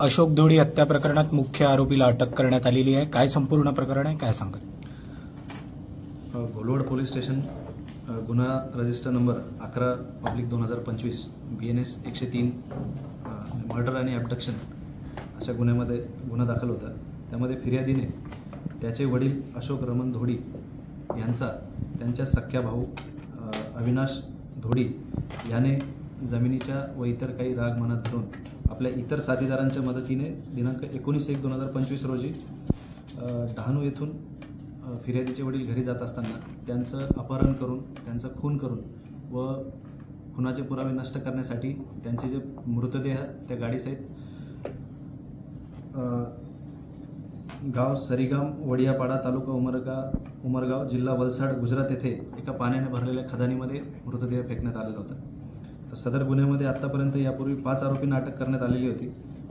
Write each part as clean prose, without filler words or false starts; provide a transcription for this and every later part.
अशोक धोडी हत्या प्रकरणात मुख्य आरोपीला अटक करण्यात आलेली आहे। काय संपूर्ण प्रकरण आहे, काय सांगाल? घोलवड पोलीस स्टेशन गुन्हा रजिस्टर नंबर 11/2025 BNS 103 मर्डर आणि ॲबडक्शन अशा गुन्ह्यामध्ये गुन्हा दाखल होता। त्यामध्ये फिर्यादीने त्याचे वडील अशोक रमण धोडी यांचा त्यांच्या सख्या भाऊ अविनाश धोडी याने जमिनीच्या व इतर काही राग मनात धरून आपल्या इतर साथीदारांच्या मदतीने दिनांक 19/1/2025 रोजी डहाणू येथून फिर्यादीचे वडील घरी जात असताना त्यांचं अपहरण करून त्यांचा खून करून व खुनाचे पुरावे नष्ट करण्यासाठी त्यांचे जे मृतदेह त्या गाडीसहित गाव सरीगाम वडियापाडा तालुका उमरगाव जिल्हा वलसाड गुजरात येथे एका पाण्याने भरलेल्या खदानीमध्ये मृतदेह फेकण्यात आलेला होता। तर सदर गुन्ह्यामध्ये आत्तापर्यंत यापूर्वी 5 आरोपींना अटक करण्यात आलेली होती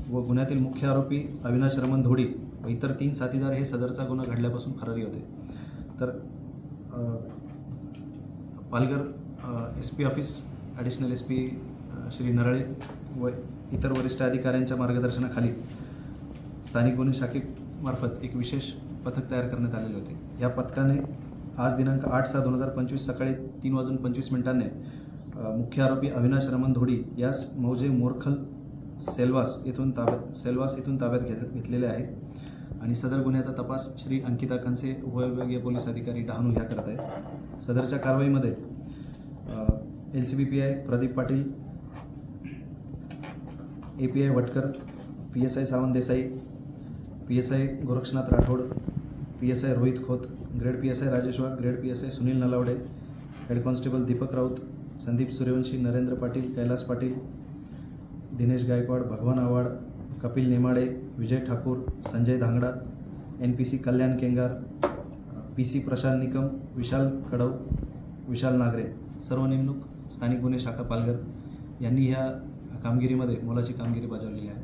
व गुन्ह्यातील मुख्य आरोपी अविनाश रमण धोडी व इतर 3 साथीदार हे सदरचा गुन्हा घडल्यापासून फरारी होते। तर Palghar SP office additional SP Shri Narale व इतर वरिष्ठ अधिकाऱ्यांच्या मार्गदर्शनाखाली स्थानिक गुन्हे शाखेमार्फत एक विशेष पथक तयार करण्यात आलेले होते। या पथकाने आज दिनांक 8/6/2025 सकाळी 3:25 मुख्य आरोपी अविनाश रमण धोडी यास मौजे मोरखल सेल्वास येथून ताब्यात घेतलेले आहे आणि सदर गुन्ह्याचा तपास श्री अंकिता कंसे उपविभागीय पोलीस अधिकारी डहाणू ह्या करत आहेत। सदरच्या कारवाईमध्ये LCB PI Pradeep Patil, API Watkar, PSI Sawant Desai, PSI Gorakshanath Rathod, PSI Rohit Khot, grade PSI Rajesh Wagh, grade PSI Sunil Nalawade, head constable Deepak Raut, Sandeep Suryavanshi, Narendra Patil, Kailas Patil, Dinesh Gaikwad, Bhagwan Awhad, Kapil Nemade, Vijay Thakur, Sanjay Dhangda, NPC कल्याण केंगार, PC प्रशांत निकम, विशाल कडव, विशाल नागरे सर्व नेमणूक स्थानिक गुन्हे शाखा पालघर यांनी ह्या कामगिरीमध्ये मोलाची कामगिरी बजावलेली आहे।